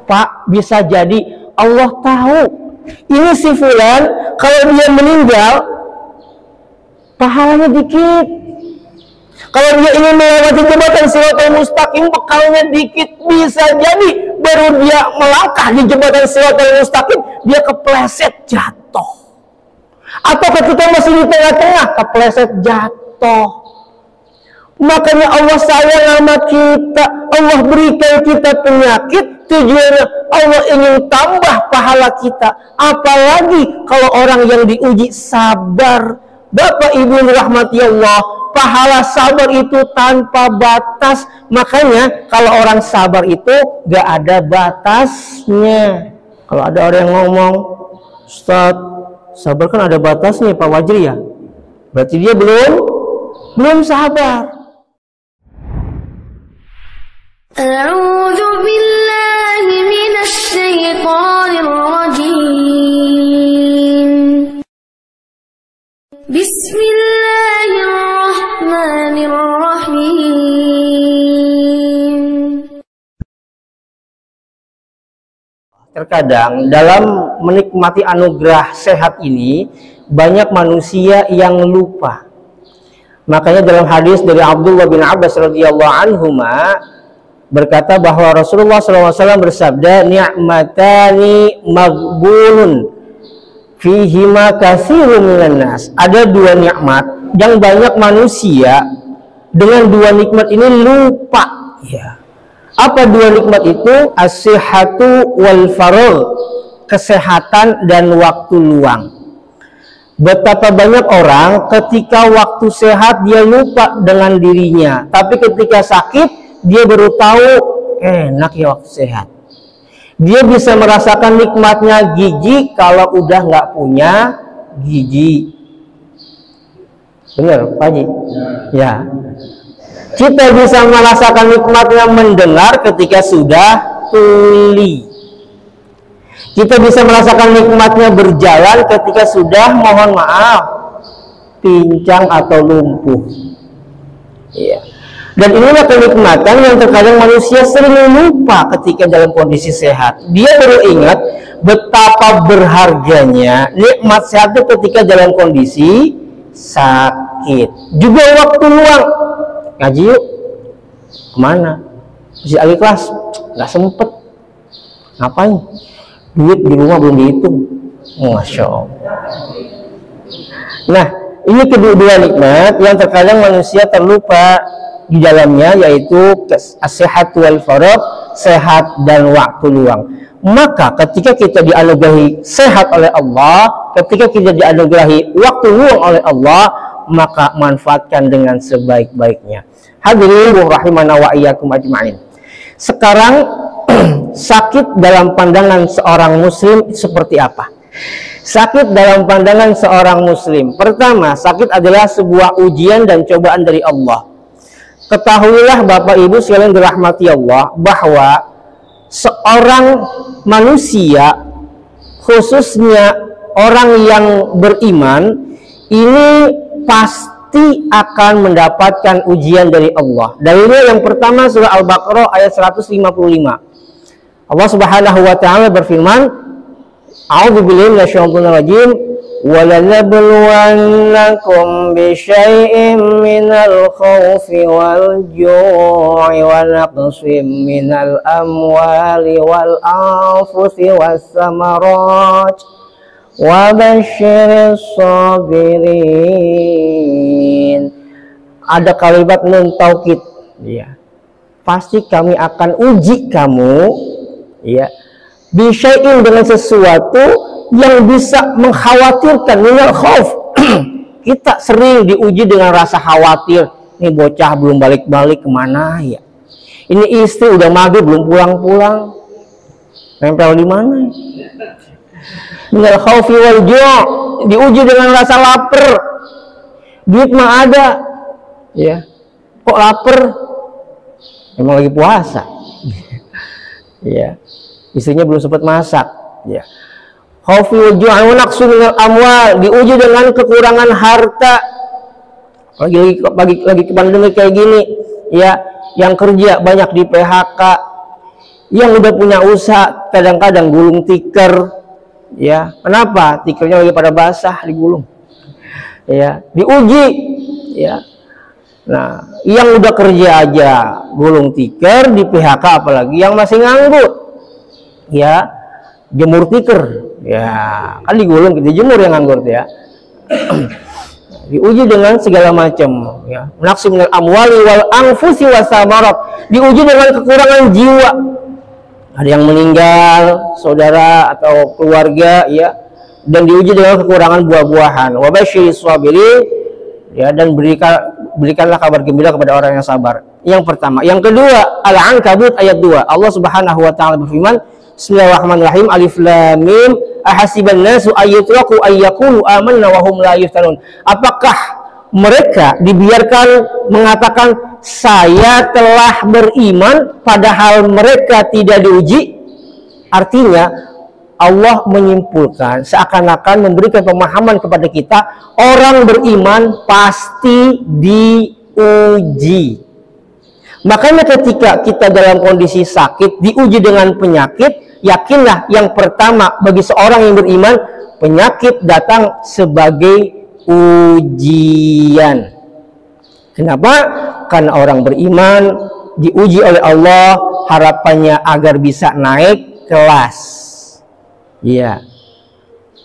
Pak, bisa jadi Allah tahu ini si fulan kalau dia meninggal pahalanya dikit. Kalau dia ingin melewati jembatan Shiratal Mustaqim, pahalanya dikit. Bisa jadi baru dia melangkah di jembatan Shiratal Mustaqim, dia kepleset jatuh. Atau ketika masih di tengah-tengah, kepleset jatuh. Makanya Allah sayang sama kita. Allah berikan kita penyakit, tujuannya Allah ingin tambah pahala kita. Apalagi kalau orang yang diuji sabar. Bapak Ibu rahmati Allah, pahala sabar itu tanpa batas. Makanya kalau orang sabar itu gak ada batasnya. Kalau ada orang yang ngomong, Ustaz, sabar kan ada batasnya Pak Wajri ya, berarti dia belum sabar. A'udzu billahi minasy syaithanir rajim. Bismillahirrahmanirrahim. Terkadang dalam menikmati anugerah sehat ini banyak manusia yang lupa. Makanya dalam hadis dari Abdullah bin Abbas radhiyallahu anhuma berkata bahwa Rasulullah SAW bersabda, ni'matani maghbunun fihima katsirun minan nas. Ada dua nikmat yang banyak manusia dengan dua nikmat ini lupa. Ya. Apa dua nikmat itu? As-sihhatu wal faragh, kesehatan dan waktu luang. Betapa banyak orang ketika waktu sehat dia lupa dengan dirinya, tapi ketika sakit dia baru tahu enak ya waktu sehat. Dia bisa merasakan nikmatnya gigi kalau udah nggak punya gigi. Benar, Pak Haji? Ya. Kita bisa merasakan nikmatnya mendengar ketika sudah tuli. Kita bisa merasakan nikmatnya berjalan ketika sudah, mohon maaf, pincang atau lumpuh. Iya. Dan inilah kenikmatan yang terkadang manusia sering lupa ketika dalam kondisi sehat. Dia baru ingat betapa berharganya nikmat sehat itu ketika dalam kondisi sakit. Juga waktu luang. Ngaji yuk. Kemana? Masih lagi kelas? Nggak sempet. Ngapain? Duit di rumah belum dihitung. Masya Allah. Nah, ini kedua nikmat yang terkadang manusia terlupa di dalamnya, yaitu as-sihhat wal faragh, sehat dan waktu luang. Maka ketika kita dianugerahi sehat oleh Allah, ketika kita dianugerahi waktu luang oleh Allah, maka manfaatkan dengan sebaik-baiknya. Hadirin rahimana wa iyyakum ajma'in. Sekarang sakit dalam pandangan seorang muslim seperti apa? Sakit dalam pandangan seorang muslim, pertama, sakit adalah sebuah ujian dan cobaan dari Allah. Ketahuilah Bapak Ibu sekalian dirahmati Allah bahwa seorang manusia, khususnya orang yang beriman, ini pasti akan mendapatkan ujian dari Allah. Dalilnya yang pertama surah Al-Baqarah ayat 155. Allah Subhanahu wa taala berfirman, A'udzubillahi minasyaitonir rajim, وَلَنَبْلُوَنَّكُمْ بِشَيْءٍ مِّنَ الْخَوْفِ وَالْجُوعِ وَنَقْصٍ مِّنَ الْأَمْوَالِ وَالْأَنفُسِ وَالثَّمَرَاتِ وَبَشِّرِ الصَّابِرِينَ. Ada kalimat nun taukid, ya. Pasti kami akan uji kamu, ya, bisyai'in, dengan sesuatu yang bisa mengkhawatirkan, minal khauf. Kita sering diuji dengan rasa khawatir. Ini bocah belum balik-balik kemana ya? Ini istri udah maghrib belum pulang-pulang. Nempel di mana? Minal khaufi wal ju', diuji dengan rasa lapar. Duit mah ada, ya. Kok lapar? Emang lagi puasa. Ya. Istrinya belum sempat masak, ya. Khaufi wa ju'an wa naqsun minal amwal, diuji dengan kekurangan harta. Lagi pandemi kayak gini, ya, yang kerja banyak di PHK, Yang udah punya usaha kadang-kadang gulung tikar, ya. Kenapa? Tikernya lagi pada basah digulung. Ya, diuji, ya. Nah, yang udah kerja aja gulung tikar di PHK, apalagi yang masih nganggur, ya, jemur tikar, ya, kan digulung, dijemur yang nganggur, ya. Diuji dengan segala macam, ya. Naqsi minal amwali wal anfusi wasamarat, diuji dengan kekurangan jiwa. Ada yang meninggal, saudara atau keluarga, ya, dan diuji dengan kekurangan buah-buahan. Wa basyiris sabirin, ya, dan berikanlah kabar gembira kepada orang yang sabar. Yang pertama. Yang kedua, Al-Ankabut ayat 2. Allah Subhanahu wa taala berfirman, Bismillahirrahmanirrahim. Alif lam mim. Ahasiban nasu ayyutraku ayyaqulu amanna wa hum la yuftanun. Apakah mereka dibiarkan mengatakan saya telah beriman padahal mereka tidak diuji? Artinya Allah menyimpulkan seakan-akan memberikan pemahaman kepada kita, orang beriman pasti diuji. Makanya ketika kita dalam kondisi sakit, diuji dengan penyakit, yakinlah yang pertama bagi seorang yang beriman, penyakit datang sebagai ujian. Kenapa? Karena orang beriman diuji oleh Allah, harapannya agar bisa naik kelas. Iya.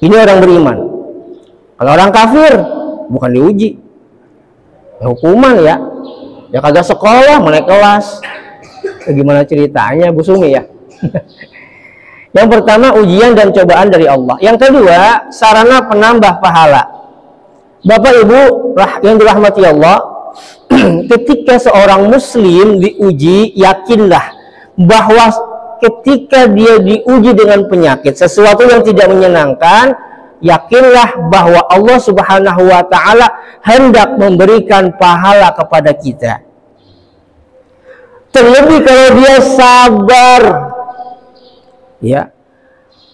Ini orang beriman. Kalau orang kafir bukan diuji, hukuman, ya. Ya kagak sekolah, naik kelas. Gimana ceritanya, Bu Sumi, ya? Yang pertama, ujian dan cobaan dari Allah. Yang kedua, sarana penambah pahala. Bapak Ibu yang dirahmati Allah, ketika seorang muslim diuji, yakinlah bahwa ketika dia diuji dengan penyakit, sesuatu yang tidak menyenangkan, yakinlah bahwa Allah Subhanahu wa taala hendak memberikan pahala kepada kita. Terlebih kalau dia sabar. Ya.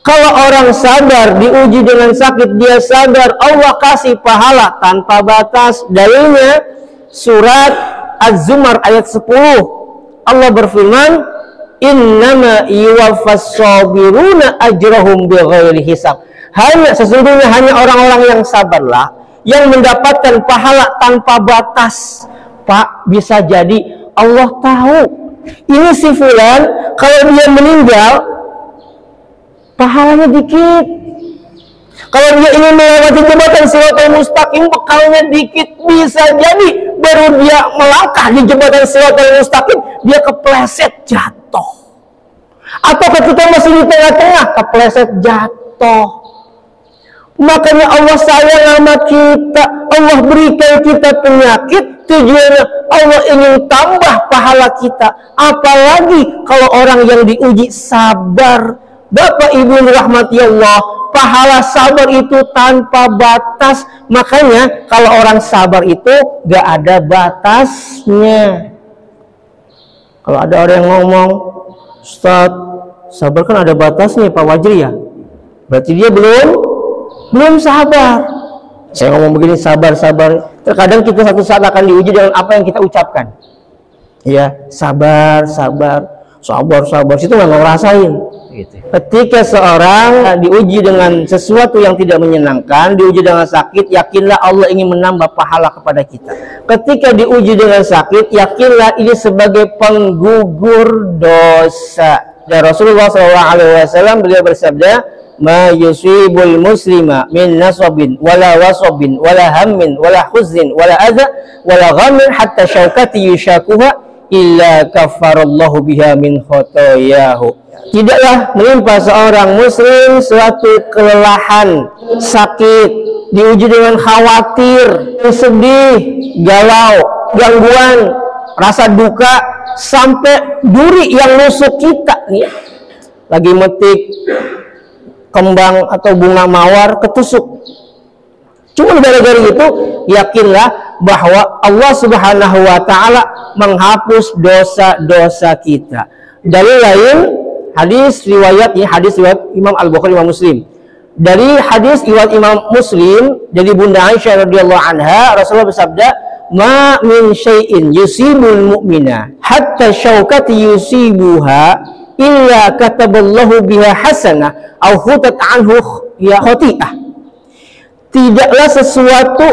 Kalau orang sabar diuji dengan sakit, dia sabar, Allah kasih pahala tanpa batas. Dalilnya surat Az-Zumar ayat 10. Allah berfirman, innama yuwaffas sabiruna ajrahum bighairi hisab. Sesungguhnya hanya orang-orang yang sabarlah yang mendapatkan pahala tanpa batas. Pak, bisa jadi Allah tahu ini si fulan kalau dia meninggal pahalanya dikit. Kalau dia ingin melewati jembatan Shiratal Mustaqim, bekalnya dikit, bisa jadi baru dia melangkah di jembatan Shiratal Mustaqim, dia kepleset jatuh. Atau ketika masih di tengah-tengah, kepleset jatuh. Makanya Allah sayang sama kita, Allah berikan kita penyakit, tujuannya Allah ingin tambah pahala kita. Apalagi kalau orang yang diuji sabar. Bapak Ibu rahmati Allah, pahala sabar itu tanpa batas. Makanya kalau orang sabar itu gak ada batasnya. Kalau ada orang yang ngomong, Ustaz, sabar kan ada batasnya Pak Wajri, ya, berarti dia belum sabar. Saya ngomong begini, sabar. Terkadang kita satu saat akan diuji dengan apa yang kita ucapkan. Ya, sabar. Situ nggak ngerasain. Gitu. Ketika seorang diuji dengan sesuatu yang tidak menyenangkan, diuji dengan sakit, yakinlah Allah ingin menambah pahala kepada kita. Ketika diuji dengan sakit, yakinlah ini sebagai penggugur dosa. Dan Rasulullah SAW beliau bersabda, ma yusibul muslima min nasabin wala wasabin wala hammin wala huznin wala adha wala ghammin hatta syaukati yushakuha illa kafarallahu biha min khotoyahu. Tidaklah menimpa seorang muslim suatu kelelahan, sakit, diuji dengan khawatir, sedih, galau, gangguan, rasa duka, sampai duri yang nusuk kita nih, lagi metik kembang atau bunga mawar ketusuk. Cuma gara-gara itu, yakinlah bahwa Allah Subhanahu wa taala menghapus dosa-dosa kita. Dalil lain, hadis riwayat Imam Al-Bukhari, Imam Muslim. Dari hadis riwayat Imam Muslim dari Bunda Aisyah radhiyallahu anha, Rasulullah bersabda, ma min syai'in yusibul mu'mina hatta syaukati yusibuha illa kataballahu biha hasanah au hutat anhu ya khati'ah. Tidaklah sesuatu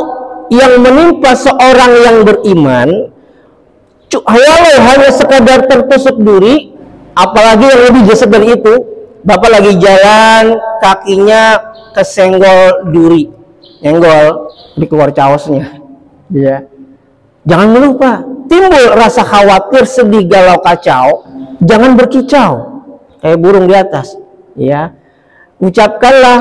yang menimpa seorang yang beriman walau hanya sekadar tertusuk duri, apalagi yang lebih jasad dari itu. Bapak lagi jalan, kakinya kesenggol duri, nyenggol, dikeluar caosnya, ya. Jangan lupa, timbul rasa khawatir, sedih, galau, kacau, jangan berkicau kayak burung di atas, ya. Ucapkanlah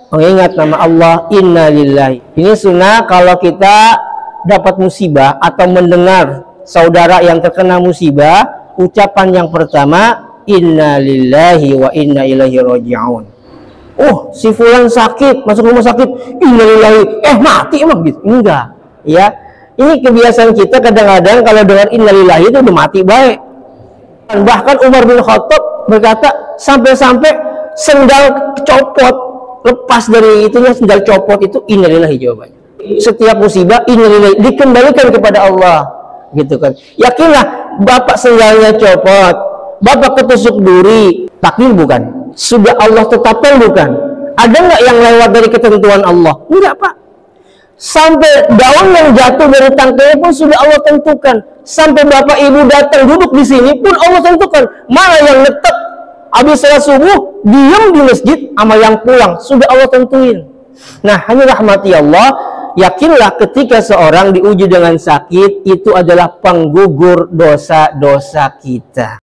mengingat nama Allah, inna lillahi. Ini sunnah kalau kita dapat musibah atau mendengar saudara yang terkena musibah, ucapan yang pertama, inna lillahi wa inna ilaihi raji'un. Oh, si fulan sakit, masuk rumah sakit, inna lillahi, mati emang gitu. Enggak, ya. Ini kebiasaan kita kadang-kadang kalau dengar inna lillahi itu udah mati baik. Bahkan Umar bin Khattab berkata, sampai-sampai sendal copot, lepas dari itunya sendal copot itu inna lillahi jawabannya. Setiap musibah inna lillahi, dikembalikan kepada Allah, gitu kan. Yakinlah, bapak sendalnya copot, bapak ketusuk duri, takdir bukan? Sudah Allah tetapkan bukan? Ada nggak yang lewat dari ketentuan Allah? Enggak, Pak. Sampai daun yang jatuh dari tangkainya pun sudah Allah tentukan. Sampai bapak ibu datang duduk di sini pun Allah tentukan. Mana yang netep habis salat subuh diam di masjid, sama yang pulang sudah Allah tentuin. Nah, hanya rahmati Allah. Yakinlah ketika seorang diuji dengan sakit, itu adalah penggugur dosa-dosa kita.